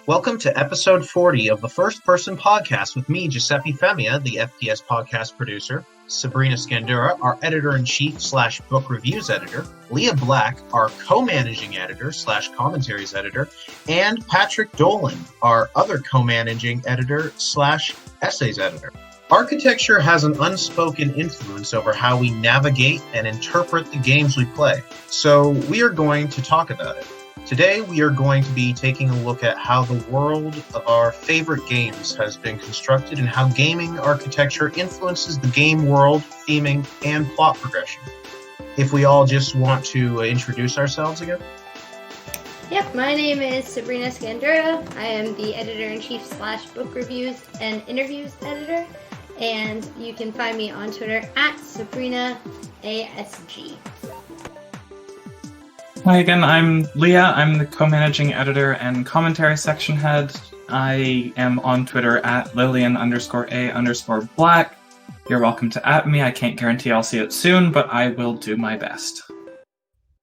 Welcome to episode 40 of the First Person Podcast with me, Giuseppe Femia, the FPS Podcast Producer, Sabrina Sgandurra, our Editor-in-Chief / Book Reviews Editor, Lia Black, our Co-Managing Editor / Commentaries Editor, and Patrick Dolan, our other Co-Managing Editor / Essays Editor. Architecture has an unspoken influence over how we navigate and interpret the games we play, so we are going to talk about it. Today, we are going to be taking a look at how the world of our favorite games has been constructed and how gaming architecture influences the game world, theming, and plot progression. If we all just want to introduce ourselves again. Yep, my name is Sabrina Sgandurra. I am the Editor-in-Chief / Book Reviews and Interviews Editor, and you can find me on Twitter at SabrinaASG. Hi again, I'm Lia. I'm the co-managing editor and commentary section head. I am on Twitter at Lillian_A_Black. You're welcome to @ me. I can't guarantee I'll see it soon, but I will do my best.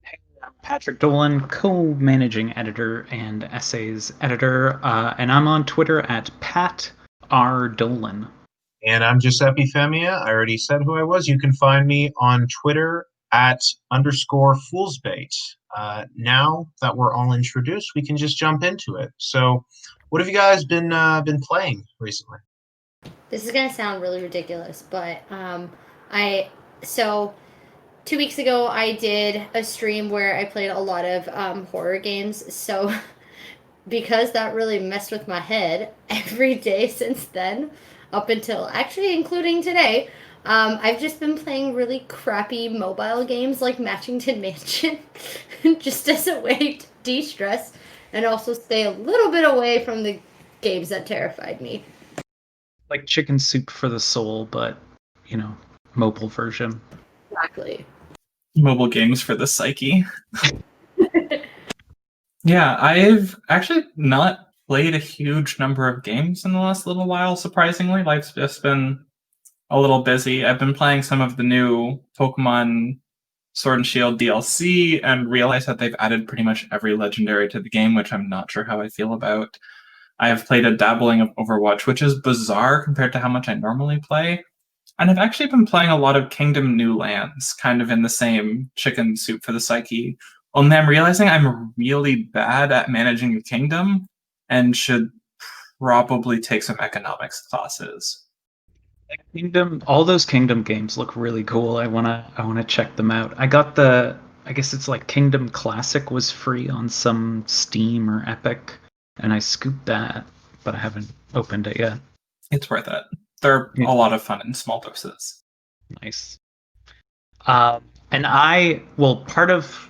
Hey, I'm Patrick Dolan, co-managing editor and essays editor, and I'm on Twitter at PatRDolan. And I'm Giuseppe Femia. I already said who I was. You can find me on Twitter at _foolsbait. Now that we're all introduced, we can just jump into it. So, what have you guys been playing recently? This is gonna sound really ridiculous, but 2 weeks ago I did a stream where I played a lot of horror games. So, because that really messed with my head, every day since then, up until actually including today, I've just been playing really crappy mobile games like Matchington Mansion, just as a way to de-stress and also stay a little bit away from the games that terrified me. Like Chicken Soup for the Soul, but, mobile version. Exactly. Mobile games for the psyche. Yeah, I've actually not played a huge number of games in the last little while, surprisingly. Life's just been a little busy. I've been playing some of the new Pokemon Sword and Shield DLC and realized that they've added pretty much every legendary to the game, which I'm not sure how I feel about. I have played a dabbling of Overwatch, which is bizarre compared to how much I normally play. And I've actually been playing a lot of Kingdom New Lands, kind of in the same Chicken Soup for the Psyche. Only I'm realizing I'm really bad at managing a kingdom and should probably take some economics classes. All those Kingdom games look really cool. I wanna check them out. I got I guess it's like Kingdom Classic was free on some Steam or Epic, and I scooped that, but I haven't opened it yet. It's worth it. They're a lot of fun in small doses. Nice. And part of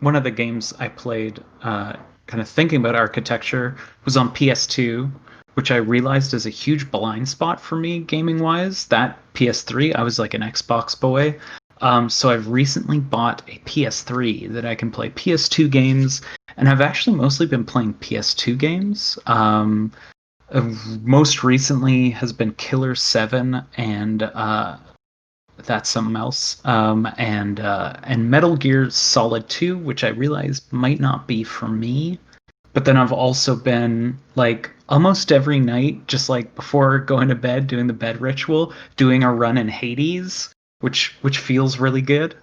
one of the games I played, kind of thinking about architecture, was on PS2, which I realized is a huge blind spot for me gaming-wise. That PS3, I was like an Xbox boy. So I've recently bought a PS3 that I can play PS2 games, and I've actually mostly been playing PS2 games. Most recently has been Killer 7 and that's something else. And Metal Gear Solid 2, which I realized might not be for me. But then I've also been, like, almost every night, just like before going to bed, doing the bed ritual, doing a run in Hades, which feels really good.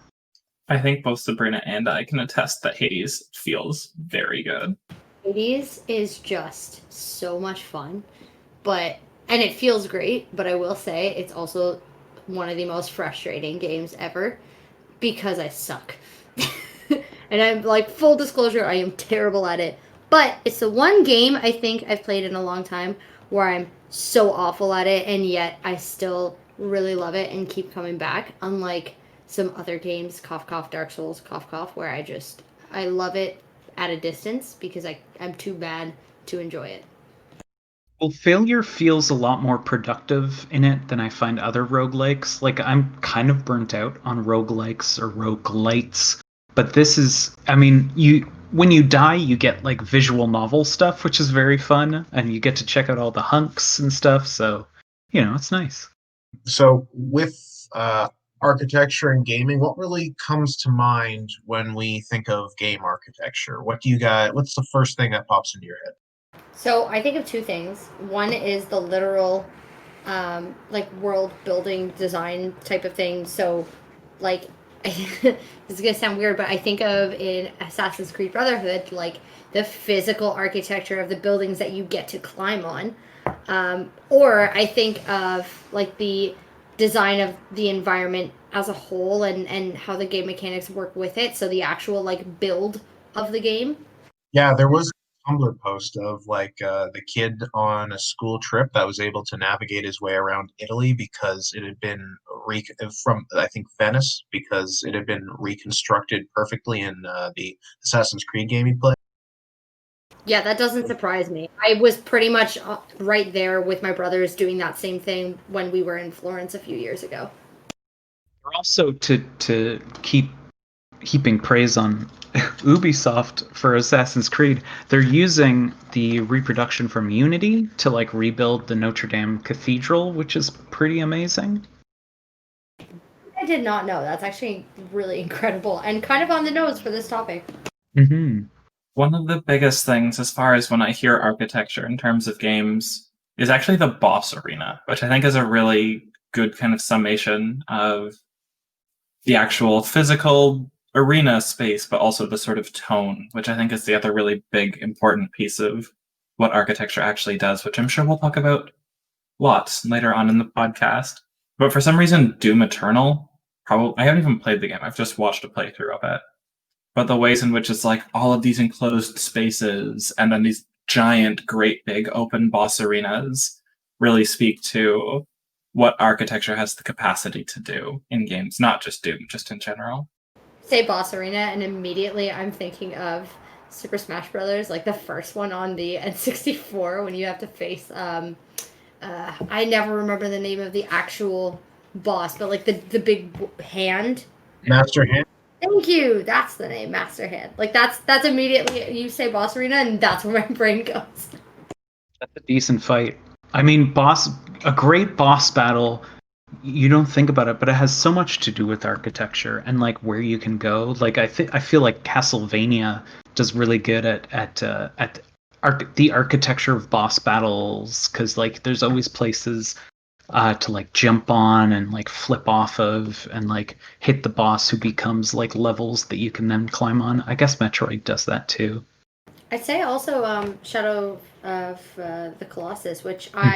I think both Sabrina and I can attest that Hades feels very good. Hades is just so much fun, and it feels great, but I will say it's also one of the most frustrating games ever because I suck. And I'm like, full disclosure, I am terrible at it. But it's the one game I think I've played in a long time where I'm so awful at it, and yet I still really love it and keep coming back. Unlike some other games, cough, cough, Dark Souls, cough, cough, where I love it at a distance because I'm too bad to enjoy it. Well, failure feels a lot more productive in it than I find other roguelikes. Like, I'm kind of burnt out on roguelikes or roguelites. But this is, when you die, you get like visual novel stuff, which is very fun, and you get to check out all the hunks and stuff. So, it's nice. So with architecture and gaming, what really comes to mind when we think of game architecture? What's the first thing that pops into your head? So I think of two things. One is the literal, like world building design type of thing. So, like, this is gonna sound weird, but I think of in Assassin's Creed Brotherhood, like the physical architecture of the buildings that you get to climb on. Or I think of like the design of the environment as a whole and how the game mechanics work with it. So the actual like build of the game. Yeah, there was a Tumblr post of like the kid on a school trip that was able to navigate his way around Italy because it had been from I think Venice because it had been reconstructed perfectly in the Assassin's Creed game he played. Yeah, that doesn't surprise me. I was pretty much right there with my brothers doing that same thing when we were in Florence a few years ago. Also, to keep heaping praise on Ubisoft for Assassin's Creed, they're using the reproduction from Unity to like rebuild the Notre Dame Cathedral, which is pretty amazing. I did not know. That's actually really incredible and kind of on the nose for this topic. Mm-hmm. One of the biggest things as far as when I hear architecture in terms of games is actually the boss arena, which I think is a really good kind of summation of the actual physical arena space, but also the sort of tone, which I think is the other really big, important piece of what architecture actually does, which I'm sure we'll talk about lots later on in the podcast. But for some reason, Doom Eternal, probably I haven't even played the game. I've just watched a playthrough of it. But the ways in which it's like all of these enclosed spaces and then these giant, great big open boss arenas really speak to what architecture has the capacity to do in games, not just Doom, just in general. Say boss arena, and immediately I'm thinking of Super Smash Brothers, like the first one on the N64 when you have to face. I never remember the name of the actual boss, but like the big hand. Master Hand. Thank you. That's the name, Master Hand. Like that's immediately you say boss arena, and that's where my brain goes. That's a decent fight. I mean, a great boss battle. You don't think about it, but it has so much to do with architecture and like where you can go. Like I feel like Castlevania does really good at the architecture of boss battles because like there's always places to like jump on and like flip off of and like hit the boss who becomes like levels that you can then climb on. I guess Metroid does that too. I'd say also Shadow of the Colossus, which I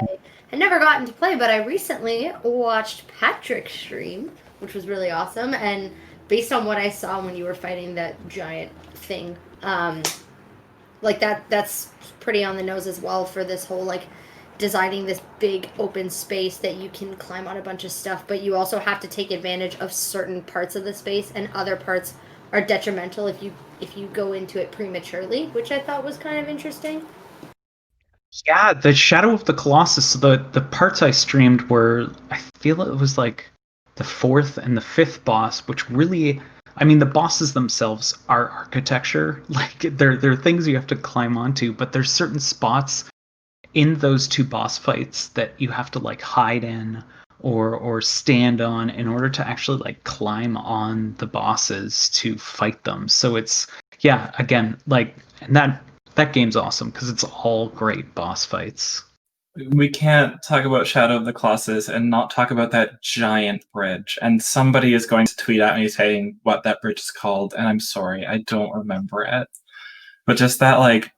had never gotten to play, but I recently watched Patrick stream, which was really awesome. And based on what I saw when you were fighting that giant thing, like that's pretty on the nose as well for this whole like designing this big open space that you can climb on a bunch of stuff, but you also have to take advantage of certain parts of the space, and other parts are detrimental if you go into it prematurely, which I thought was kind of interesting. Yeah, the Shadow of the Colossus, the parts I streamed were, I feel it was like the fourth and the fifth boss, which really, I mean, the bosses themselves are architecture. Like they're things you have to climb onto, but there's certain spots in those two boss fights that you have to like hide in or stand on in order to actually like climb on the bosses to fight them. So it's yeah, again, like and that game's awesome because it's all great boss fights. We can't talk about Shadow of the Colossus and not talk about that giant bridge. And somebody is going to tweet at me saying what that bridge is called, and I'm sorry, I don't remember it. But just that like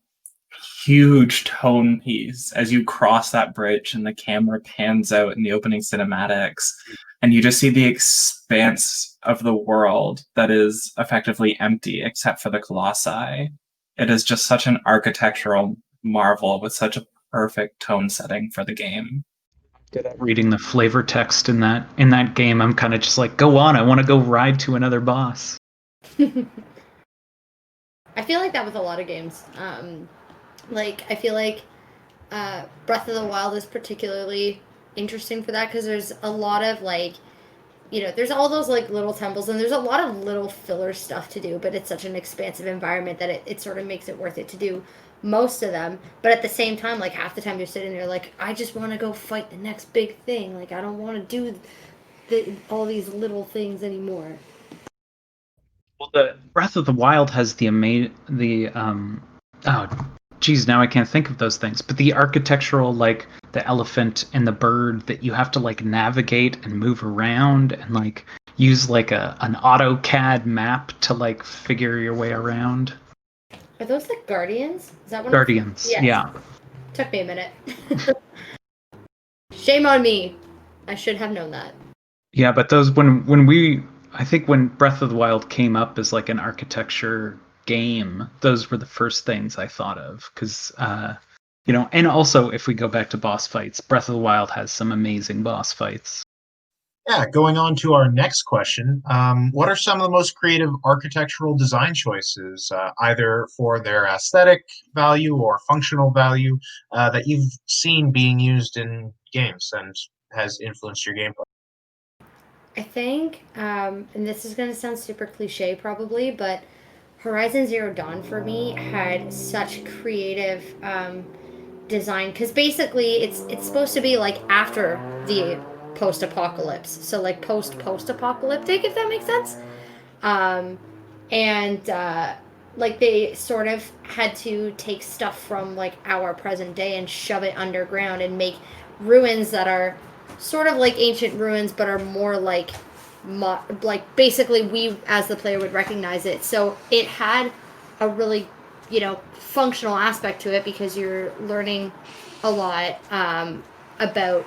huge tone piece as you cross that bridge and the camera pans out in the opening cinematics and you just see the expanse of the world that is effectively empty except for the colossi. It is just such an architectural marvel with such a perfect tone setting for the game. Reading the flavor text in that game, I'm kind of just like, go on, I want to go ride to another boss. I feel like that with a lot of games. Like I feel like Breath of the Wild is particularly interesting for that because there's a lot of like, you know, there's all those like little temples and there's a lot of little filler stuff to do, but it's such an expansive environment that it sort of makes it worth it to do most of them. But at the same time, like half the time you're sitting there like, I just want to go fight the next big thing. Like I don't want to do all these little things anymore. Well, the Breath of the Wild has geez, now I can't think of those things. But the architectural, like the elephant and the bird that you have to like navigate and move around and like use like an AutoCAD map to like figure your way around. Are those the Guardians? Is that one? Guardians, Yes. yeah. Took me a minute. Shame on me. I should have known that. Yeah, but those I think when Breath of the Wild came up as like an architecture game, those were the first things I thought of because and also if we go back to boss fights, Breath of the Wild has some amazing boss fights. Yeah, going on to our next question. What are some of the most creative architectural design choices, either for their aesthetic value or functional value, that you've seen being used in games and has influenced your gameplay? I think, and this is going to sound super cliche probably, but Horizon Zero Dawn for me had such creative design because basically it's supposed to be like after the post-apocalypse, so like post-apocalyptic, if that makes sense. And like they sort of had to take stuff from like our present day and shove it underground and make ruins that are sort of like ancient ruins but are more like basically we as the player would recognize it. So it had a really functional aspect to it because you're learning a lot about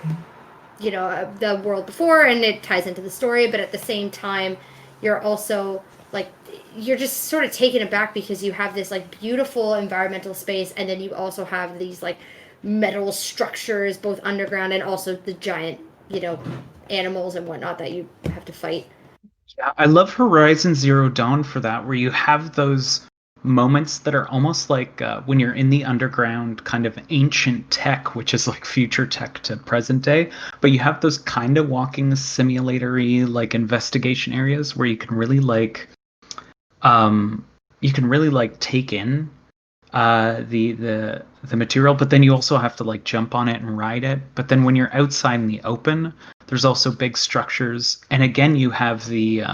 the world before, and it ties into the story, but at the same time you're also like you're just sort of taken aback because you have this like beautiful environmental space, and then you also have these like metal structures both underground and also the giant animals and whatnot that you have to fight. Yeah, I love Horizon Zero Dawn for that, where you have those moments that are almost like when you're in the underground kind of ancient tech, which is like future tech to present day, but you have those kind of walking simulatory like investigation areas where you can really like take in the material, but then you also have to like jump on it and ride it. But then when you're outside in the open, there's also big structures, and again you have the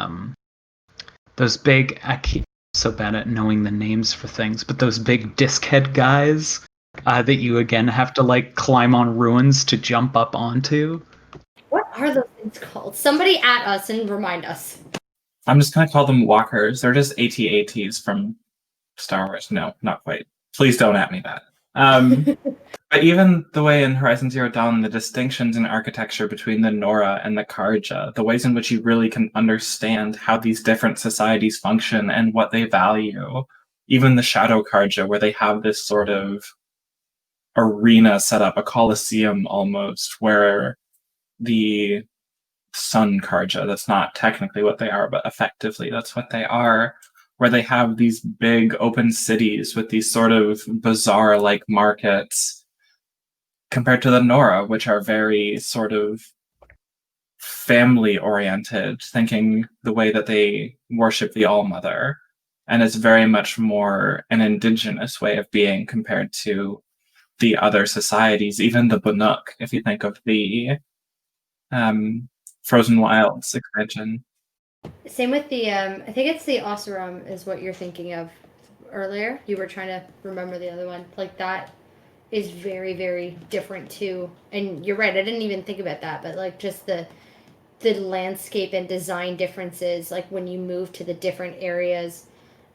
those big, I keep so bad at knowing the names for things, but those big disc head guys that you again have to like climb on ruins to jump up onto. What are those things called? Somebody at us and remind us. I'm just gonna call them walkers. They're just AT-ATs from Star Wars. No, not quite. Please don't at me that. But even the way in Horizon Zero Dawn, the distinctions in architecture between the Nora and the Karja, the ways in which you really can understand how these different societies function and what they value. Even the Shadow Karja, where they have this sort of arena set up, a coliseum almost, where the Sun Karja, that's not technically what they are, but effectively that's what they are, where they have these big open cities with these sort of bazaar-like markets, compared to the Nora, which are very sort of family-oriented, thinking the way that they worship the All-Mother. And it's very much more an indigenous way of being compared to the other societies, even the Banuk, if you think of the Frozen Wilds expansion. Same with the, I think it's the Oseram is what you're thinking of earlier. You were trying to remember the other one. Like that is very, very different too. And you're right, I didn't even think about that, but like just the landscape and design differences, like when you move to the different areas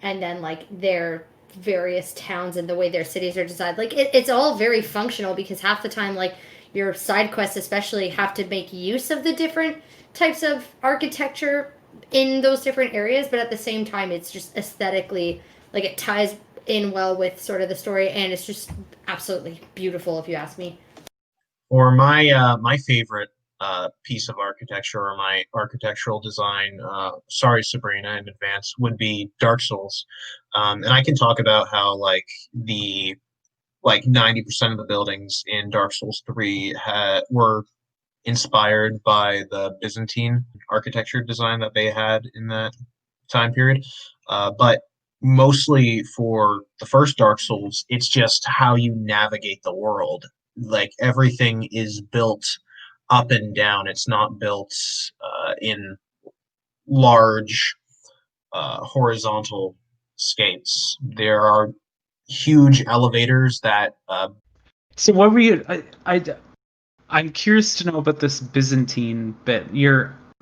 and then like their various towns and the way their cities are designed. Like it's all very functional because half the time like your side quests especially have to make use of the different types of architecture in those different areas, but at the same time it's just aesthetically like it ties in well with sort of the story, and it's just absolutely beautiful if you ask me. Or my favorite piece of architecture or my architectural design, sorry Sabrina in advance, would be Dark Souls. And I can talk about how like 90% of the buildings in Dark Souls 3 were inspired by the Byzantine architecture design that they had in that time period. But mostly for the first Dark Souls, it's just how you navigate the world. Like everything is built up and down. It's not built in large horizontal scapes. There are huge elevators that. So what were you? I'm curious to know about this Byzantine bit.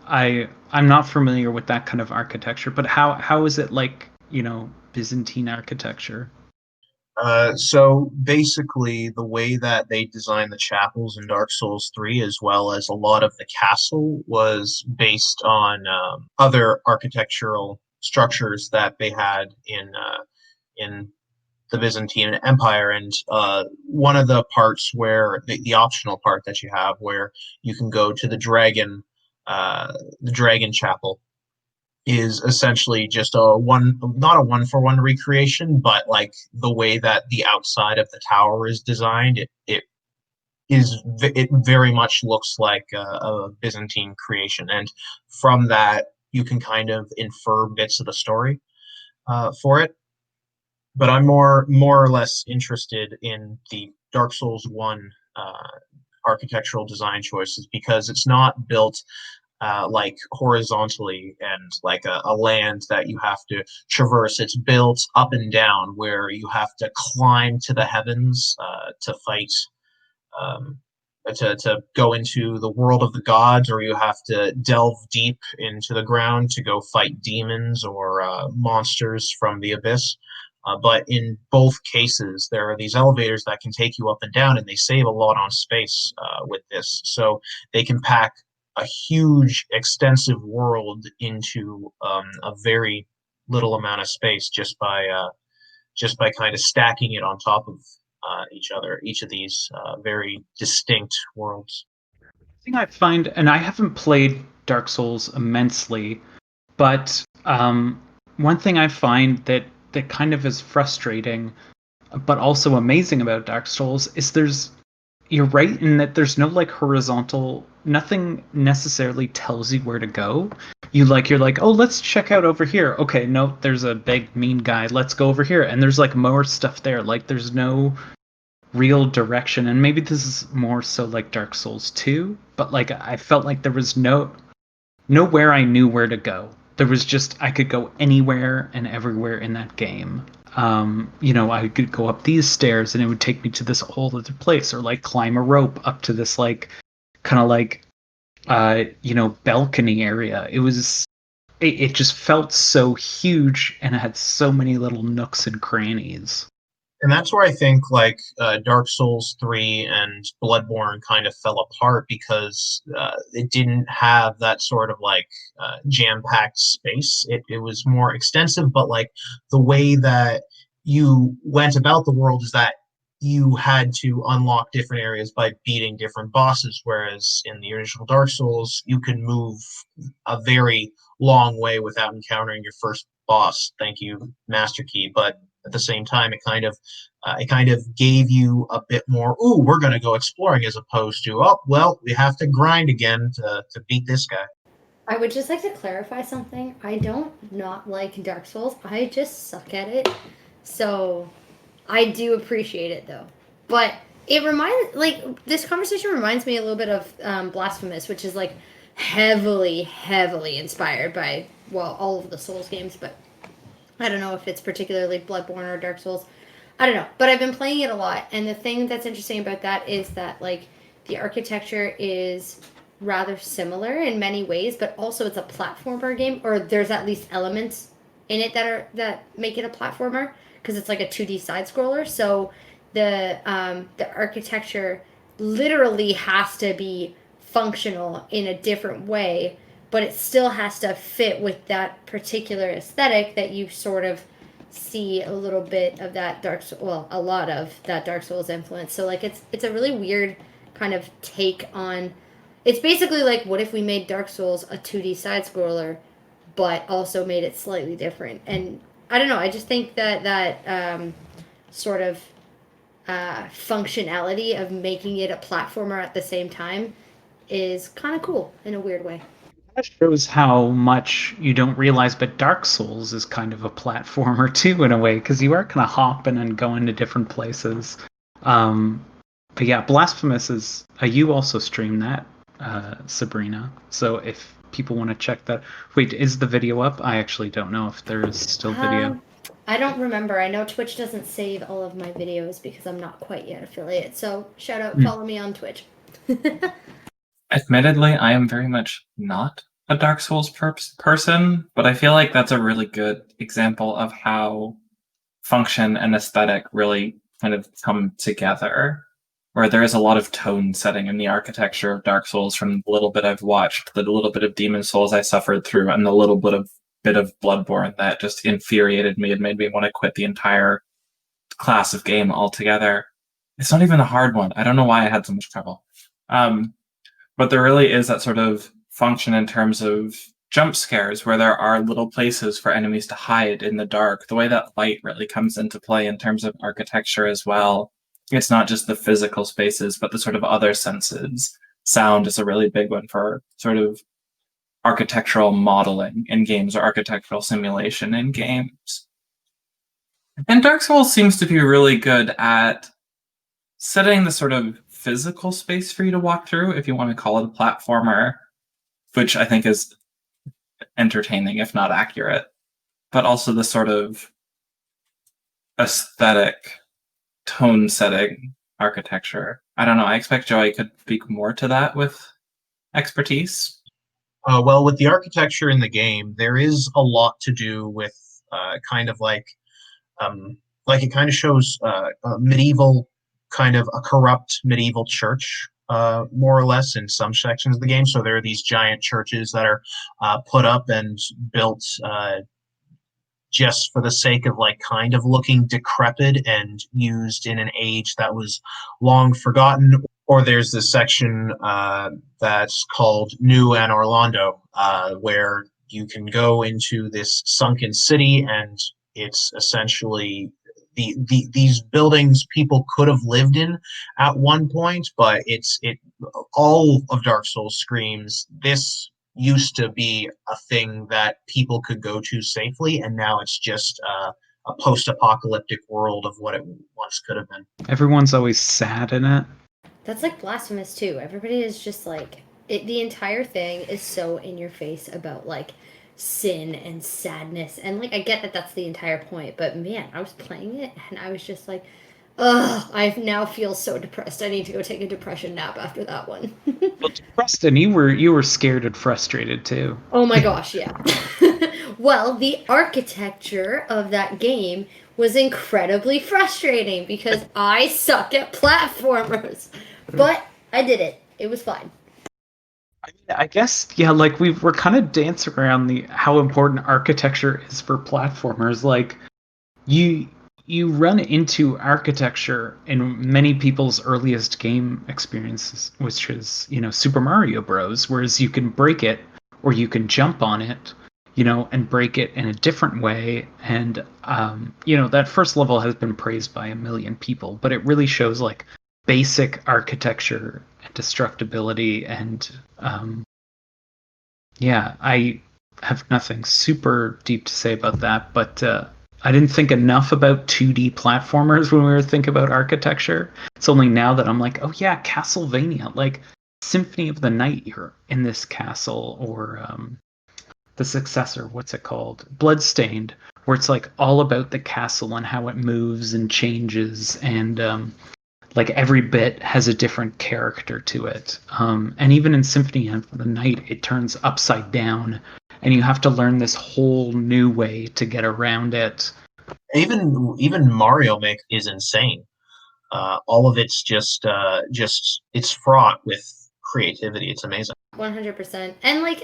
I'm not familiar with that kind of architecture, but how is it like, Byzantine architecture? So basically, the way that they designed the chapels in Dark Souls 3, as well as a lot of the castle, was based on other architectural structures that they had in the Byzantine Empire. And one of the parts where the optional part that you have, where you can go to the dragon chapel, is essentially just not a one-for-one recreation, but like the way that the outside of the tower is designed, it very much looks like a Byzantine creation, and from that you can kind of infer bits of the story for it. But I'm more or less interested in the Dark Souls 1 architectural design choices, because it's not built like horizontally and like a land that you have to traverse. It's built up and down, where you have to climb to the heavens to fight, um, to go into the world of the gods, or you have to delve deep into the ground to go fight demons or monsters from the abyss. But in both cases, there are these elevators that can take you up and down, and they save a lot on space with this. So they can pack a huge, extensive world into a very little amount of space, just by kind of stacking it on top of each other, each of these very distinct worlds. The thing I find, and I haven't played Dark Souls immensely, but one thing I find that kind of is frustrating, but also amazing about Dark Souls is you're right in that there's no like horizontal, nothing necessarily tells you where to go. You're like, oh, let's check out over here. Okay, no, there's a big mean guy. Let's go over here. And there's like more stuff there. Like there's no real direction. And maybe this is more so like Dark Souls 2, but like I felt like there was nowhere I knew where to go. There was just, I could go anywhere and everywhere in that game. I could go up these stairs and it would take me to this whole other place, or like climb a rope up to this like kind of like balcony area. It just felt so huge, and it had so many little nooks and crannies. And that's where I think like Dark Souls 3 and Bloodborne kind of fell apart, because it didn't have that sort of like jam-packed space. It was more extensive, but like the way that you went about the world is that you had to unlock different areas by beating different bosses, whereas in the original Dark Souls, you can move a very long way without encountering your first boss. Thank you, Master Key. But at the same time, it kind of gave you a bit more, ooh, we're going to go exploring, as opposed to, oh, well, we have to grind again to beat this guy. I would just like to clarify something. I don't not like Dark Souls. I just suck at it. So I do appreciate it, though. But it this conversation reminds me a little bit of Blasphemous, which is like heavily, heavily inspired by, well, all of the Souls games, but I don't know if it's particularly Bloodborne or Dark Souls. I don't know. But I've been playing it a lot. And the thing that's interesting about that is that, like, the architecture is rather similar in many ways, but also it's a platformer game, or there's at least elements in it that make it a platformer, because it's like a 2D side-scroller. So the architecture literally has to be functional in a different way, but it still has to fit with that particular aesthetic that you sort of see a little bit of that a lot of that Dark Souls influence. So like it's a really weird kind of take on. It's basically like, what if we made Dark Souls a 2D side scroller, but also made it slightly different? And I don't know. I just think that sort of functionality of making it a platformer at the same time is kind of cool in a weird way. That shows how much you don't realize, but Dark Souls is kind of a platformer too, in a way, because you are kind of hopping and going to different places. But yeah, Blasphemous is. You also stream that, Sabrina. So if people want to check that, wait, is the video up? I actually don't know if there is still video. I don't remember. I know Twitch doesn't save all of my videos because I'm not quite yet affiliate. So shout out, follow me on Twitch. Admittedly, I am very much not a Dark Souls person, but I feel like that's a really good example of how function and aesthetic really kind of come together, where there is a lot of tone setting in the architecture of Dark Souls from the little bit I've watched, the little bit of Demon Souls I suffered through, and the little bit of Bloodborne that just infuriated me and made me want to quit the entire class of game altogether. It's not even a hard one. I don't know why I had so much trouble. But there really is that sort of function in terms of jump scares where there are little places for enemies to hide in the dark. The way that light really comes into play in terms of architecture as well. It's not just the physical spaces, but the sort of other senses. Sound is a really big one for sort of architectural modeling in games or architectural simulation in games. And Dark Souls seems to be really good at setting the sort of physical space for you to walk through, if you want to call it a platformer, which I think is entertaining, if not accurate, but also the sort of aesthetic, tone-setting architecture. I don't know, I expect Joey could speak more to that with expertise. Well, with the architecture in the game, there is a lot to do with kind of like it kind of shows a medieval, kind of a corrupt medieval church, more or less, in some sections of the game. So there are these giant churches that are put up and built just for the sake of like kind of looking decrepit and used in an age that was long forgotten. Or there's this section that's called New and Orlando, where you can go into this sunken city, and it's essentially these buildings people could have lived in at one point, but all of Dark Souls screams this used to be a thing that people could go to safely, and now it's just a post-apocalyptic world of what it once could have been. Everyone's always sad in it. That's like Blasphemous too. Everybody is just like the entire thing is so in your face about like sin and sadness, and like I get that that's the entire point, but man, I was playing it and I was just like, ugh, I now feel so depressed. I need to go take a depression nap after that one. Well, depressed, and you were scared and frustrated too. Oh my gosh, yeah. Well, the architecture of that game was incredibly frustrating because I suck at platformers. But I did it. It was fine. I guess, yeah, like we're kind of dancing around how important architecture is for platformers. Like you run into architecture in many people's earliest game experiences, which is, Super Mario Bros, whereas you can break it or you can jump on it, and break it in a different way. And that first level has been praised by a million people, but it really shows like basic architecture and destructibility, and I have nothing super deep to say about that, but I didn't think enough about 2D platformers when we were thinking about architecture. It's only now that I'm like, oh yeah, Castlevania, like Symphony of the Night, you're in this castle, or the successor, what's it called? Bloodstained, where it's like all about the castle and how it moves and changes, and like every bit has a different character to it. And even in Symphony of the Night, it turns upside down, and you have to learn this whole new way to get around it. Even Mario Maker is insane. All of it's just it's fraught with creativity. It's amazing. 100%. And like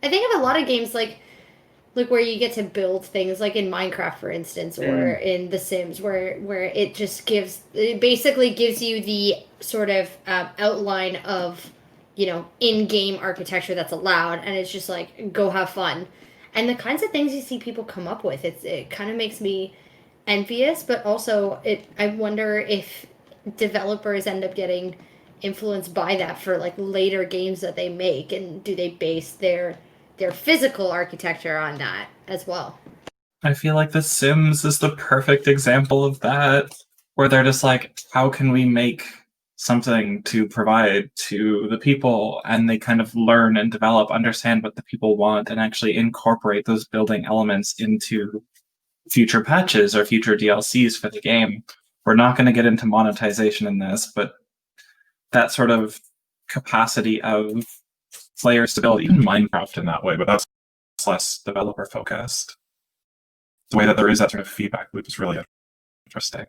I think of a lot of games like where you get to build things, like in Minecraft, for instance, or in The Sims, where it basically gives you the sort of outline of, in-game architecture that's allowed, and it's just like, go have fun. And the kinds of things you see people come up with, it kind of makes me envious, but also I wonder if developers end up getting influenced by that for like later games that they make, and do they base their physical architecture on that as well? I feel like The Sims is the perfect example of that, where they're just like, how can we make something to provide to the people? And they kind of learn and develop, understand what the people want, and actually incorporate those building elements into future patches or future DLCs for the game. We're not going to get into monetization in this, but that sort of capacity of player stability, even Minecraft in that way, but that's less developer focused. The way that there is that sort of feedback loop is really interesting.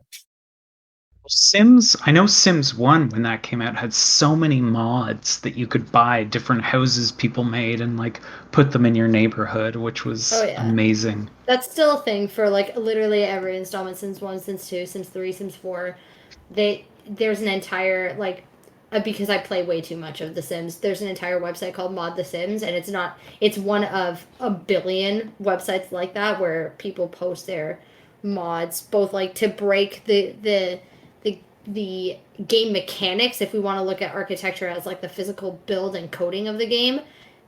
Sims, I know Sims 1, when that came out, had so many mods that you could buy different houses people made and like put them in your neighborhood, which was amazing. That's still a thing for like literally every installment, Sims 1, Sims 2, Sims 3, Sims 4. There's an entire like because I play way too much of The Sims, there's an entire website called Mod The Sims, and it's one of a billion websites like that where people post their mods, both like to break the game mechanics, if we want to look at architecture as like the physical build and coding of the game,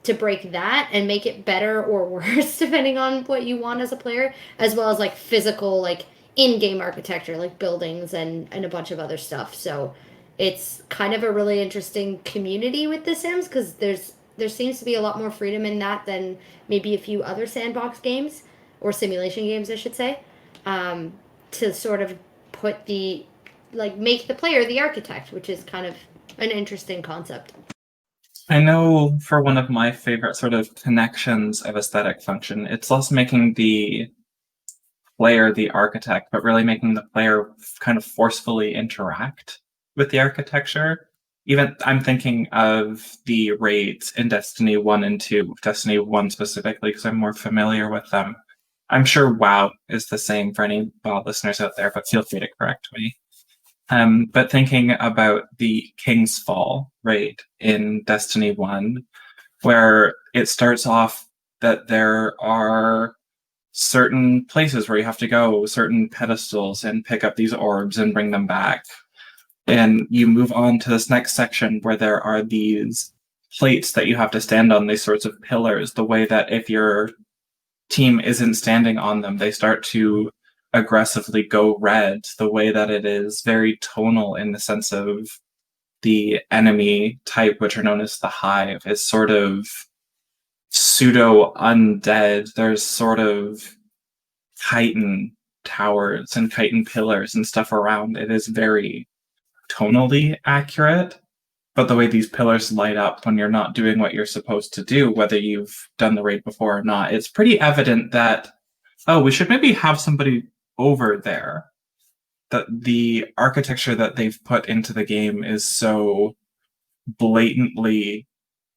to break that and make it better or worse depending on what you want as a player, as well as like physical like in-game architecture like buildings and a bunch of other stuff. So it's kind of a really interesting community with The Sims because there seems to be a lot more freedom in that than maybe a few other sandbox games or simulation games, I should say, to sort of put make the player the architect, which is kind of an interesting concept. I know for one of my favorite sort of connections of aesthetic function, it's less making the player the architect, but really making the player kind of forcefully interact with the architecture. Even I'm thinking of the raids in Destiny 1 and 2, Destiny 1 specifically, because I'm more familiar with them. I'm sure WoW is the same for any WoW listeners out there, but feel free to correct me. But thinking about the King's Fall raid in Destiny 1, where it starts off that there are certain places where you have to go, certain pedestals, and pick up these orbs and bring them back. And you move on to this next section where there are these plates that you have to stand on, these sorts of pillars, the way that if your team isn't standing on them, they start to aggressively go red, the way that it is very tonal in the sense of the enemy type, which are known as the Hive, is sort of pseudo undead. There's sort of chitin towers and chitin pillars and stuff around. It is very tonally accurate, but the way these pillars light up when you're not doing what you're supposed to do, whether you've done the raid before or not, it's pretty evident that, we should maybe have somebody over there. That the architecture that they've put into the game is so blatantly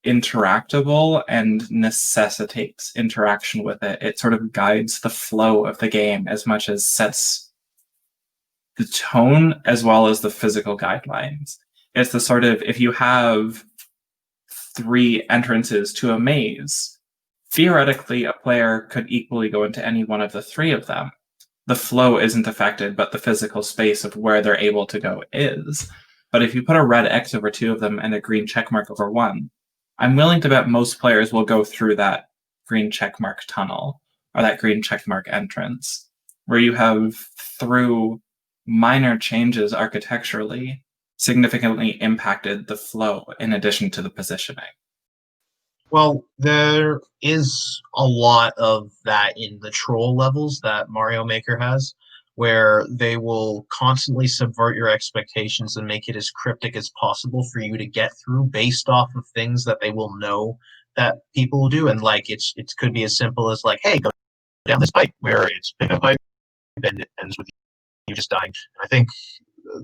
interactable and necessitates interaction with it. It sort of guides the flow of the game as much as sets the tone as well as the physical guidelines. It's the sort of, if you have 3 entrances to a maze, theoretically a player could equally go into any one of the 3 of them. The flow isn't affected, but the physical space of where they're able to go is. But if you put a red X over 2 of them and a green checkmark over 1, I'm willing to bet most players will go through that green checkmark tunnel or that green checkmark entrance, where you have, through minor changes architecturally, significantly impacted the flow in addition to the positioning. Well, there is a lot of that in the troll levels that Mario Maker has, where they will constantly subvert your expectations and make it as cryptic as possible for you to get through based off of things that they will know that people will do. And like it could be as simple as like, hey, go down this pipe where it's been a pipe and it ends with you just dying. I think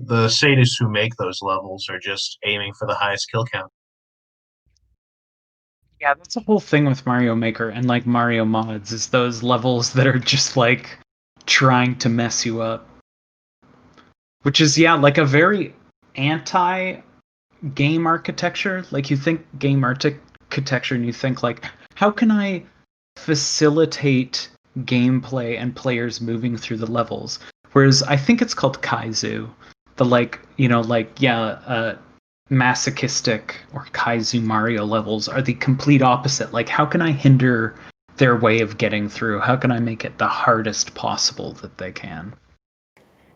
the sadists who make those levels are just aiming for the highest kill count. Yeah, that's the whole thing with Mario Maker and like Mario mods, is those levels that are just like trying to mess you up. Which is, like a very anti-game architecture. Like you think game architecture and you think like, how can I facilitate gameplay and players moving through the levels? Whereas I think it's called Kaizu. The masochistic or Kaizu Mario levels are the complete opposite. Like, how can I hinder their way of getting through? How can I make it the hardest possible that they can?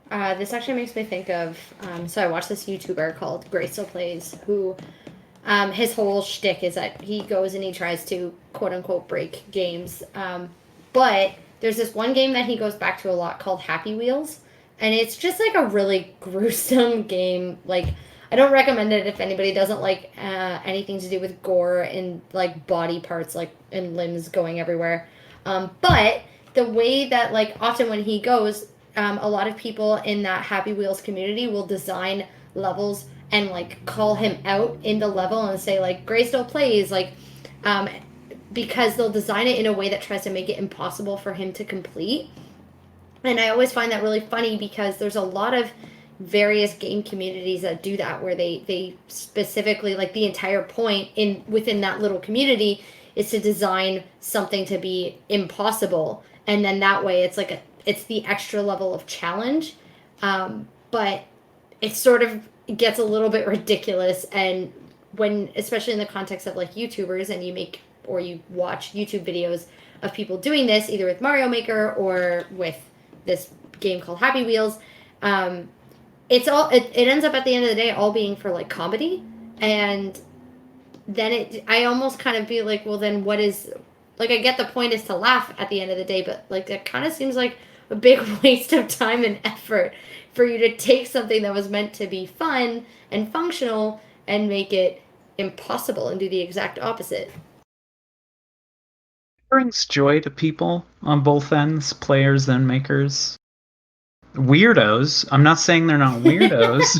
This actually makes me think of, so I watched this YouTuber called Grace Still Plays, who his whole shtick is that he goes and he tries to quote unquote break games, but there's this one game that he goes back to a lot called Happy Wheels, and it's just like a really gruesome game. Like, I don't recommend it if anybody doesn't like anything to do with gore and like body parts, like and limbs going everywhere. But the way that like often when he goes, a lot of people in that Happy Wheels community will design levels and like call him out in the level and say like Greystone plays like, because they'll design it in a way that tries to make it impossible for him to complete. And I always find that really funny because there's a lot of various game communities that do that, where they specifically, like, the entire point within that little community is to design something to be impossible, and then that way it's the extra level of challenge, but it sort of gets a little bit ridiculous. And when, especially in the context of like YouTubers, and you watch YouTube videos of people doing this either with Mario Maker or with this game called Happy Wheels, it ends up at the end of the day all being for like comedy. And then I almost kind of be like, well, then what is, like, I get the point is to laugh at the end of the day, but like that kind of seems like a big waste of time and effort for you to take something that was meant to be fun and functional and make it impossible and do the exact opposite. It brings joy to people on both ends, players and makers. Weirdos. I'm not saying they're not weirdos.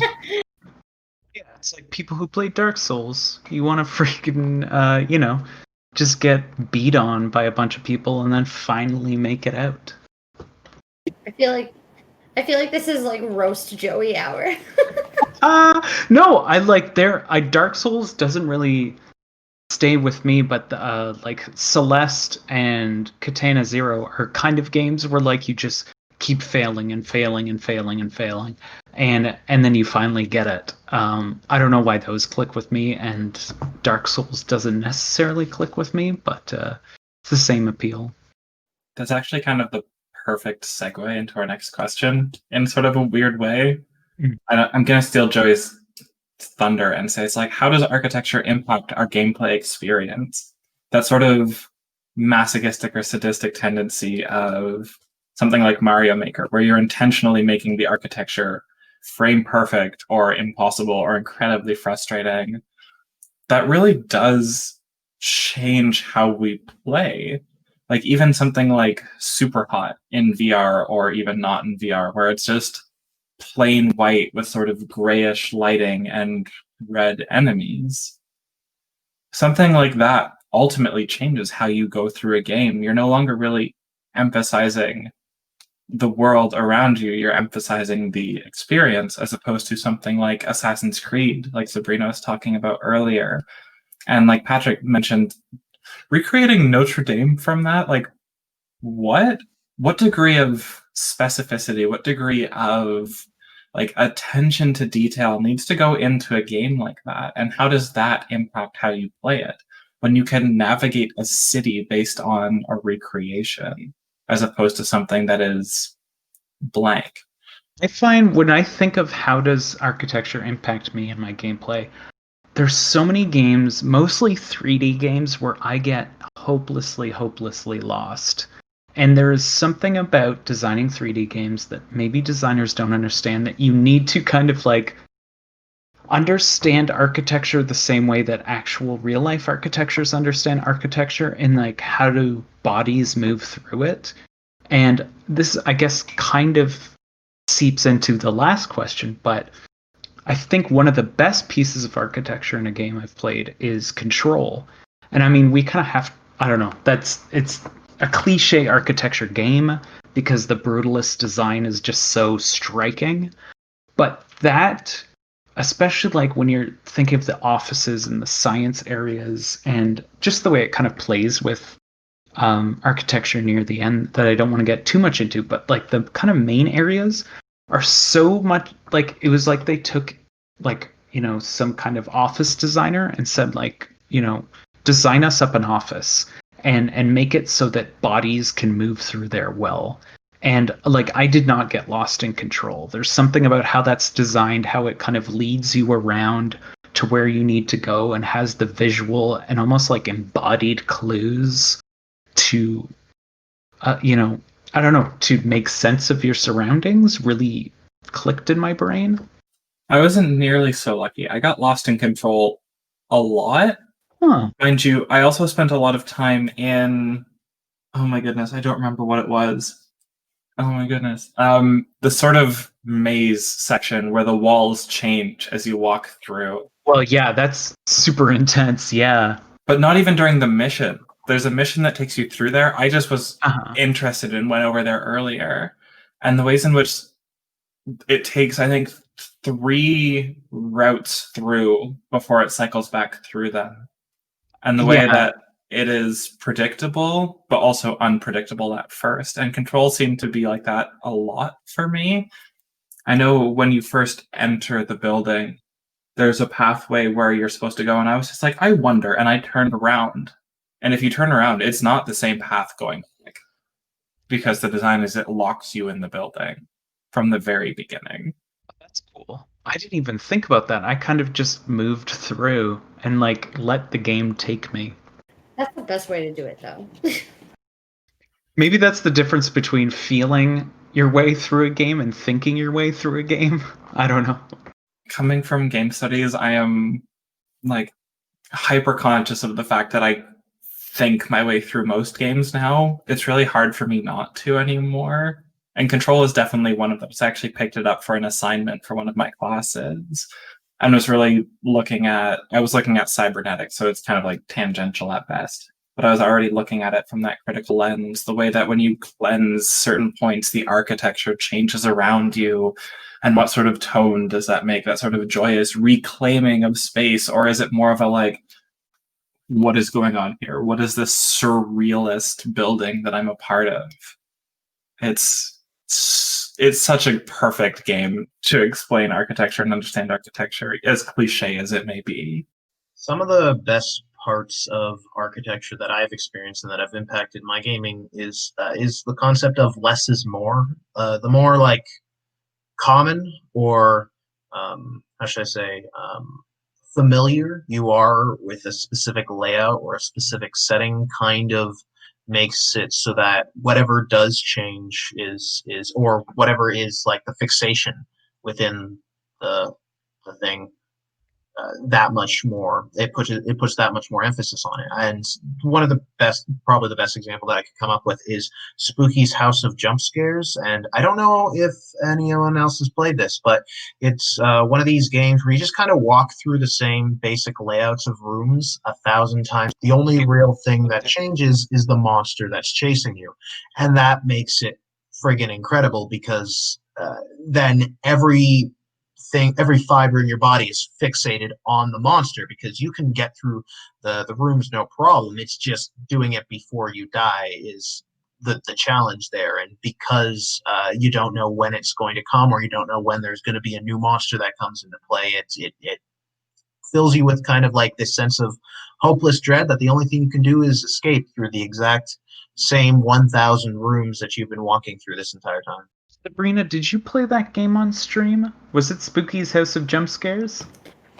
Yeah, it's like people who play Dark Souls. You want to freaking, just get beat on by a bunch of people and then finally make it out. I feel like this is like roast Joey hour. No, Dark Souls doesn't really stay with me, but like Celeste and Katana Zero are kind of games where like you just keep failing and failing and failing and failing, and then you finally get it. I don't know why those click with me, and Dark Souls doesn't necessarily click with me, but it's the same appeal. That's actually kind of the perfect segue into our next question in sort of a weird way. I'm going to steal Joey's thunder and say, it's like, how does architecture impact our gameplay experience? That sort of masochistic or sadistic tendency of something like Mario Maker, where you're intentionally making the architecture frame perfect or impossible or incredibly frustrating, that really does change how we play. Like even something like Super Hot in VR, or even not in VR, where it's just plain white with sort of grayish lighting and red enemies. Something like that ultimately changes how you go through a game. You're no longer really emphasizing the world around you, you're emphasizing the experience, as opposed to something like Assassin's Creed, like Sabrina was talking about earlier. And like Patrick mentioned, recreating Notre Dame from that, like what degree of specificity, what degree of like attention to detail needs to go into a game like that? And how does that impact how you play it when you can navigate a city based on a recreation as opposed to something that is blank? I find when I think of how does architecture impact me in my gameplay, there's so many games, mostly 3D games, where I get hopelessly lost. And there is something about designing 3D games that maybe designers don't understand, that you need to kind of like understand architecture the same way that actual real life architectures understand architecture, and like how do bodies move through it. And this, I guess, kind of seeps into the last question, but I think one of the best pieces of architecture in a game I've played is control. And I mean, we kind of have, I don't know, it's a cliche architecture game because the brutalist design is just so striking. But that, especially like when you're thinking of the offices and the science areas, and just the way it kind of plays with architecture near the end, that I don't want to get too much into, but like the kind of main areas are so much like, it was like they took like, some kind of office designer and said like, design us up an office and make it so that bodies can move through there well. And like, I did not get lost in Control. There's something about how that's designed, how it kind of leads you around to where you need to go, and has the visual and almost like embodied clues to I don't know, to make sense of your surroundings really clicked in my brain. I wasn't nearly so lucky. I got lost in Control a lot. Huh. Mind you, I also spent a lot of time in... Oh my goodness, I don't remember what it was. Oh my goodness. The sort of maze section where the walls change as you walk through. Well, yeah, that's super intense, yeah. But not even during the mission. There's a mission that takes you through there. I just was interested and went over there earlier. And the ways in which it takes, I think, 3 routes through before it cycles back through them. And the way that it is predictable, but also unpredictable at first. And Control seemed to be like that a lot for me. I know when you first enter the building, there's a pathway where you're supposed to go, and I was just like, I wonder, and I turned around. And if you turn around, it's not the same path going back, because the design is it locks you in the building from the very beginning. That's cool. I didn't even think about that. I kind of just moved through and like let the game take me. That's the best way to do it, though. Maybe that's the difference between feeling your way through a game and thinking your way through a game. I don't know. Coming from game studies, I am like hyper conscious of the fact that I think my way through most games now. It's really hard for me not to anymore. And Control is definitely one of those. I actually picked it up for an assignment for one of my classes and was really looking at cybernetics, so it's kind of like tangential at best. But I was already looking at it from that critical lens, the way that when you cleanse certain points, the architecture changes around you. And what sort of tone does that make? That sort of joyous reclaiming of space? Or is it more of a like, what is going on here? What is this surrealist building that I'm a part of? It's such a perfect game to explain architecture and understand architecture, as cliche as it may be. Some of the best parts of architecture that I've experienced and that have impacted my gaming is the concept of less is more. The more like common or how should I say familiar you are with a specific layout or a specific setting, kind of makes it so that whatever does change is or whatever is like the fixation within the thing, that much more, it puts that much more emphasis on it. And one of the best, probably the best example that I could come up with is Spooky's House of Jump Scares. And I don't know if anyone else has played this, but it's one of these games where you just kind of walk through the same basic layouts of rooms 1,000 times. The only real thing that changes is the monster that's chasing you, and that makes it friggin' incredible, because then every fiber in your body is fixated on the monster, because you can get through the rooms no problem. It's just doing it before you die is the challenge there. And because you don't know when it's going to come, or you don't know when there's going to be a new monster that comes into play, it fills you with kind of like this sense of hopeless dread that the only thing you can do is escape through the exact same 1,000 rooms that you've been walking through this entire time. Sabrina, did you play that game on stream? Was it Spooky's House of Jump Scares?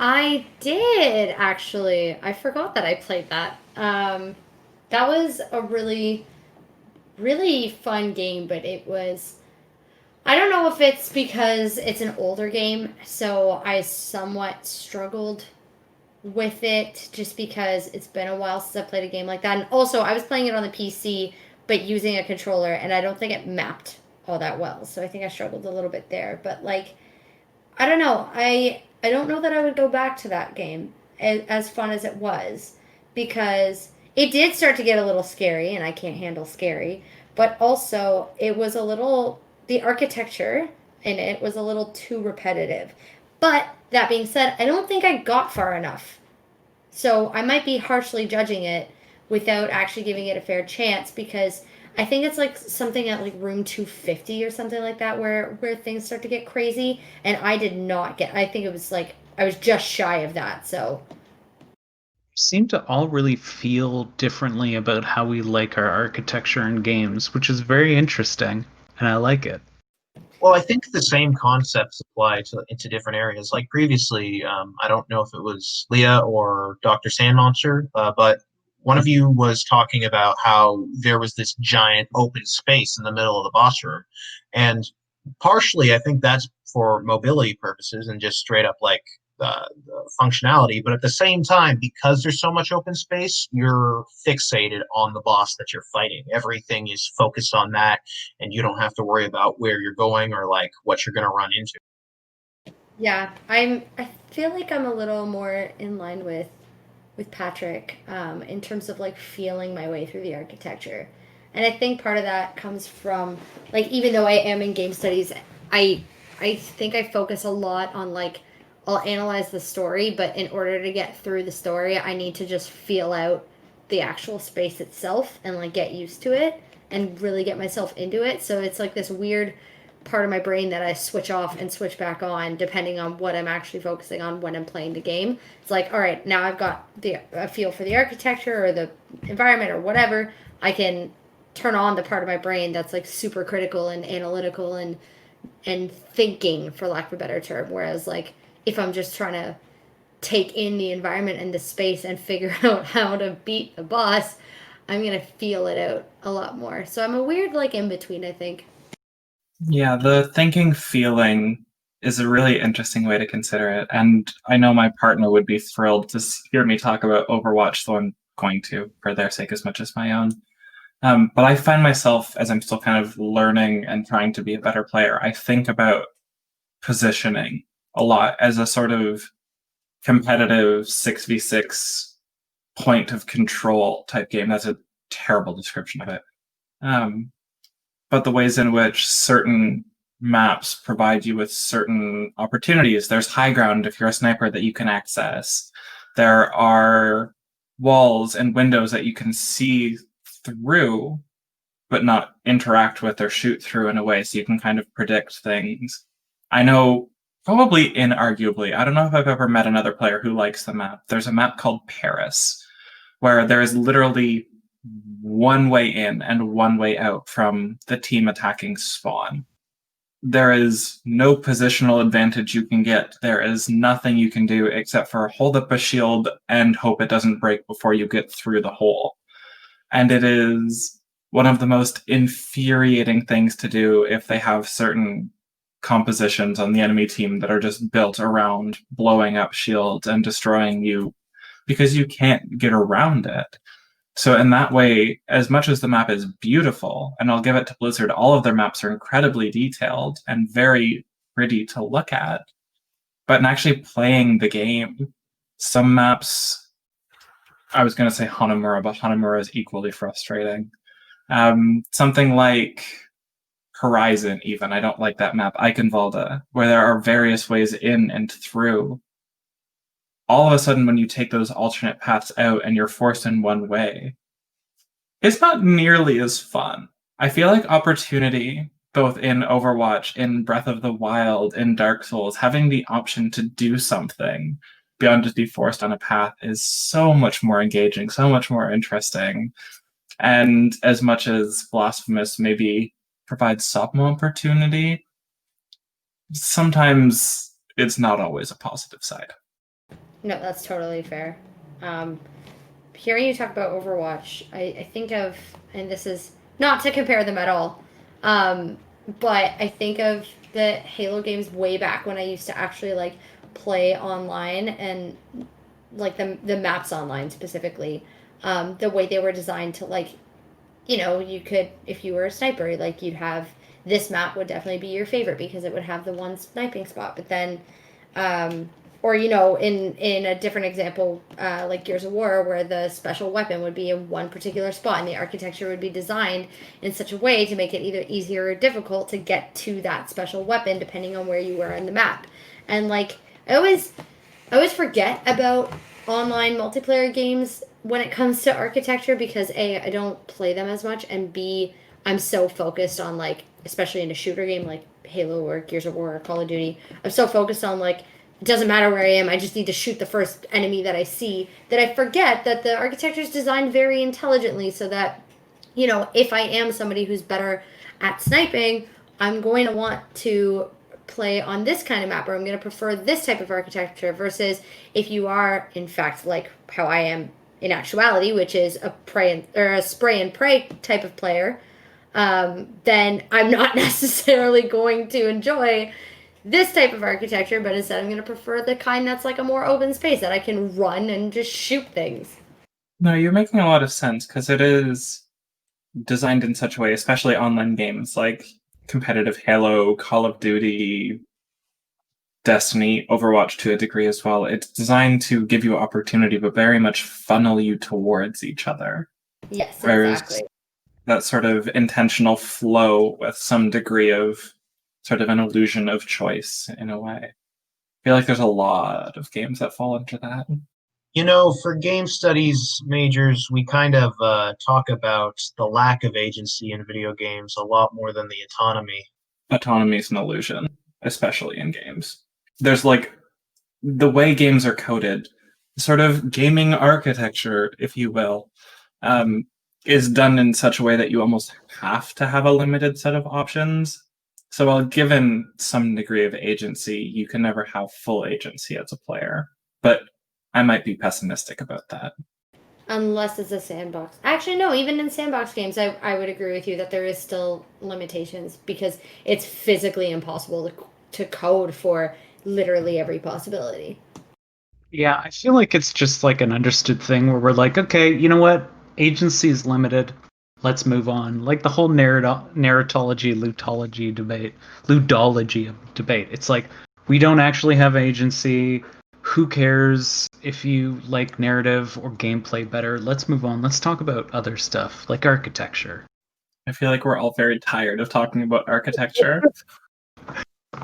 I did, actually. I forgot that I played that. That was a really, really fun game, but it was... I don't know if it's because it's an older game, so I somewhat struggled with it, just because it's been a while since I played a game like that. And also, I was playing it on the PC, but using a controller, and I don't think it mapped all that well, so I think I struggled a little bit there. But like, I don't know, I don't know that I would go back to that game as fun as it was, because it did start to get a little scary, and I can't handle scary, but also it was a little, the architecture in it was a little too repetitive. But that being said, I don't think I got far enough, so I might be harshly judging it without actually giving it a fair chance, because I think it's like something at like room 250 or something like that where things start to get crazy, and I did not get, I think it was like I was just shy of that. So Seem to all really feel differently about how we like our architecture in games, which is very interesting, and I like it. Well, I think the same concepts apply into different areas. Like previously, I don't know if it was Lia or Dr. Sandmonster, but One of you was talking about how there was this giant open space in the middle of the boss room. And partially, I think that's for mobility purposes and just straight up like functionality. But at the same time, because there's so much open space, you're fixated on the boss that you're fighting. Everything is focused on that, and you don't have to worry about where you're going or like what you're going to run into. Yeah, I feel like I'm a little more in line with Patrick in terms of like feeling my way through the architecture. And I think part of that comes from like, even though I am in game studies, I think I focus a lot on like, I'll analyze the story, but in order to get through the story, I need to just feel out the actual space itself and like get used to it and really get myself into it. So it's like this weird part of my brain that I switch off and switch back on depending on what I'm actually focusing on when I'm playing the game. It's like, all right, now I've got a feel for the architecture or the environment or whatever. I can turn on the part of my brain that's like super critical and analytical and thinking, for lack of a better term. Whereas like if I'm just trying to take in the environment and the space and figure out how to beat the boss, I'm gonna feel it out a lot more. So I'm a weird like in between, I think. Yeah, the thinking feeling is a really interesting way to consider it. And I know my partner would be thrilled to hear me talk about Overwatch, so I'm going to, for their sake as much as my own. But I find myself, as I'm still kind of learning and trying to be a better player, I think about positioning a lot as a sort of competitive 6v6 point of control type game. That's a terrible description of it. But the ways in which certain maps provide you with certain opportunities. There's high ground if you're a sniper that you can access. There are walls and windows that you can see through, but not interact with or shoot through in a way, so you can kind of predict things. I know, probably inarguably, I don't know if I've ever met another player who likes the map. There's a map called Paris, where there is literally one way in and one way out from the team attacking spawn. There is no positional advantage you can get. There is nothing you can do except for hold up a shield and hope it doesn't break before you get through the hole. And it is one of the most infuriating things to do if they have certain compositions on the enemy team that are just built around blowing up shields and destroying you because you can't get around it. So in that way, as much as the map is beautiful, and I'll give it to Blizzard, all of their maps are incredibly detailed and very pretty to look at. But in actually playing the game, some maps, I was going to say Hanamura, but Hanamura is equally frustrating. Something like Horizon, even, I don't like that map, Eichenwalde, where there are various ways in and through. All of a sudden, when you take those alternate paths out and you're forced in one way, it's not nearly as fun. I feel like opportunity, both in Overwatch, in Breath of the Wild, in Dark Souls, having the option to do something beyond just be forced on a path is so much more engaging, so much more interesting. And as much as Blasphemous maybe provides some opportunity, sometimes it's not always a positive side. No, that's totally fair. Hearing you talk about Overwatch, I think of, and this is not to compare them at all, but I think of the Halo games way back when I used to actually like play online and like the maps online specifically, the way they were designed to like, you know, you could, if you were a sniper, like you'd have, this map would definitely be your favorite because it would have the one sniping spot, but then, or, you know, in a different example, like Gears of War, where the special weapon would be in one particular spot and the architecture would be designed in such a way to make it either easier or difficult to get to that special weapon depending on where you were in the map. And, like, I always forget about online multiplayer games when it comes to architecture because, A, I don't play them as much, and B, I'm so focused on, like, especially in a shooter game like Halo or Gears of War or Call of Duty, I'm so focused on, like, it doesn't matter where I am, I just need to shoot the first enemy that I see, that I forget that the architecture is designed very intelligently so that, you know, if I am somebody who's better at sniping, I'm going to want to play on this kind of map, or I'm going to prefer this type of architecture, versus if you are, in fact, like how I am in actuality, which is a spray and pray type of player, then I'm not necessarily going to enjoy this type of architecture, but instead I'm going to prefer the kind that's like a more open space that I can run and just shoot things. No, you're making a lot of sense, because it is designed in such a way, especially online games like competitive Halo, Call of Duty, Destiny, Overwatch to a degree as well. It's designed to give you opportunity, but very much funnel you towards each other. Yes, Whereas exactly. that sort of intentional flow with some degree of sort of an illusion of choice in a way. I feel like there's a lot of games that fall into that. You know, for game studies majors, we kind of talk about the lack of agency in video games a lot more than the autonomy. Autonomy is an illusion, especially in games. There's like the way games are coded, sort of gaming architecture, if you will, is done in such a way that you almost have to have a limited set of options. So while given some degree of agency, you can never have full agency as a player. But I might be pessimistic about that. Unless it's a sandbox. Actually, no, even in sandbox games, I would agree with you that there is still limitations because it's physically impossible to code for literally every possibility. Yeah, I feel like it's just like an understood thing where we're like, okay, you know what? Agency is limited. Let's move on. Like the whole narratology, ludology debate. It's like, we don't actually have agency. Who cares if you like narrative or gameplay better? Let's move on. Let's talk about other stuff, like architecture. I feel like we're all very tired of talking about architecture.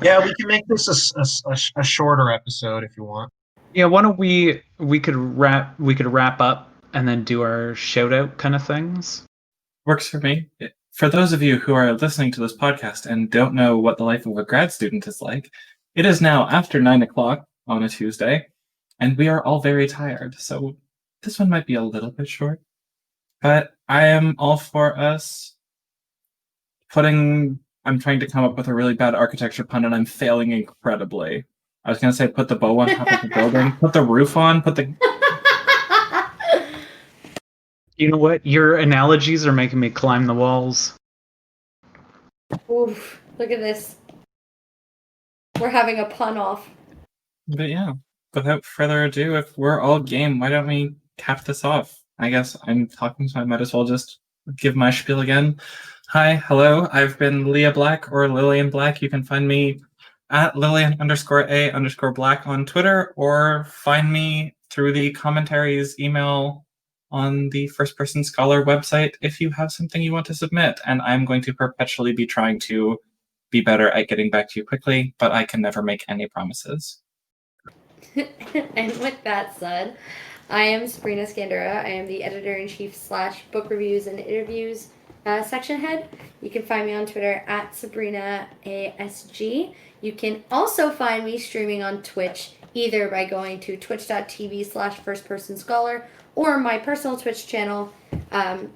Yeah, we can make this a shorter episode if you want. Yeah, why don't we could wrap up and then do our shout out kind of things? Works for me. For those of you who are listening to this podcast and don't know what the life of a grad student is like, it is now after 9 o'clock on a Tuesday, and we are all very tired, so this one might be a little bit short. But I am all for us I'm trying to come up with a really bad architecture pun, and I'm failing incredibly. I was going to say put the bow on top of the building, put the roof on, You know what? Your analogies are making me climb the walls. Oof, look at this. We're having a pun off. But yeah, without further ado, if we're all game, why don't we cap this off? I guess I'm talking, so I might as well just give my spiel again. Hi, hello, I've been Lia Black, or Lillian Black. You can find me at Lillian_A_Black on Twitter, or find me through the commentaries email on the First Person Scholar website if you have something you want to submit. And I'm going to perpetually be trying to be better at getting back to you quickly, but I can never make any promises. And with that said, I am Sabrina Sgandurra. I am the editor-in-chief / book reviews and interviews section head. You can find me on Twitter at SabrinaASG. You can also find me streaming on Twitch, either by going to twitch.tv/firstpersonscholar or my personal Twitch channel,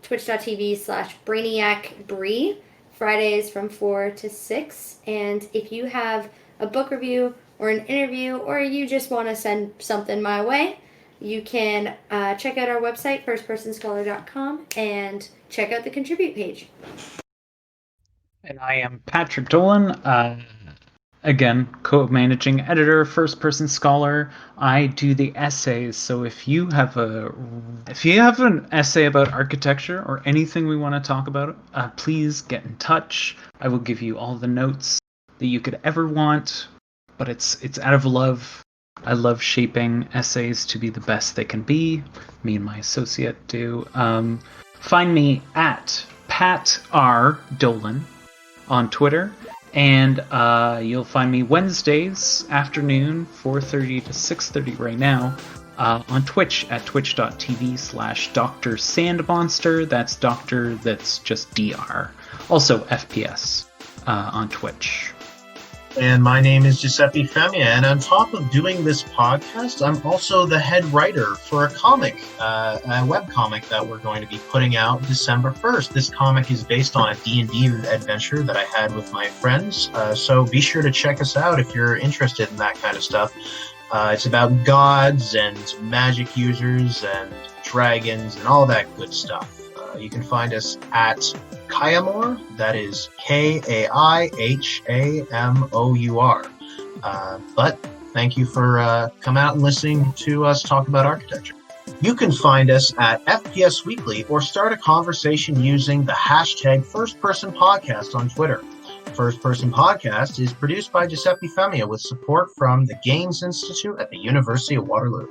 twitch.tv/BrainiacBree, Fridays from 4 to 6. And if you have a book review or an interview, or you just want to send something my way, you can check out our website, firstpersonscholar.com, and check out the contribute page. And I am Patrick Dolan, again, co-managing editor, First Person Scholar. I do the essays, so if you have an essay about architecture or anything we want to talk about, please get in touch. I will give you all the notes that you could ever want, but it's out of love. I love shaping essays to be the best they can be. Me and my associate do. Find me at Pat R. Dolan on Twitter. And you'll find me Wednesdays afternoon, 4:30 to 6:30 right now, on Twitch at twitch.tv/Dr. Sandmonster. That's Doctor, that's just DR. Also FPS on Twitch. And my name is Giuseppe Femia, and on top of doing this podcast, I'm also the head writer for a comic, a webcomic that we're going to be putting out December 1st. This comic is based on a D&D adventure that I had with my friends, so be sure to check us out if you're interested in that kind of stuff. It's about gods and magic users and dragons, and all that good stuff. You can find us at Kaihamour, that is Kaihamour. But thank you for coming out and listening to us talk about architecture. You can find us at FPS Weekly or start a conversation using the hashtag First Person Podcast on Twitter. First Person Podcast is produced by Giuseppe Femia with support from the Games Institute at the University of Waterloo.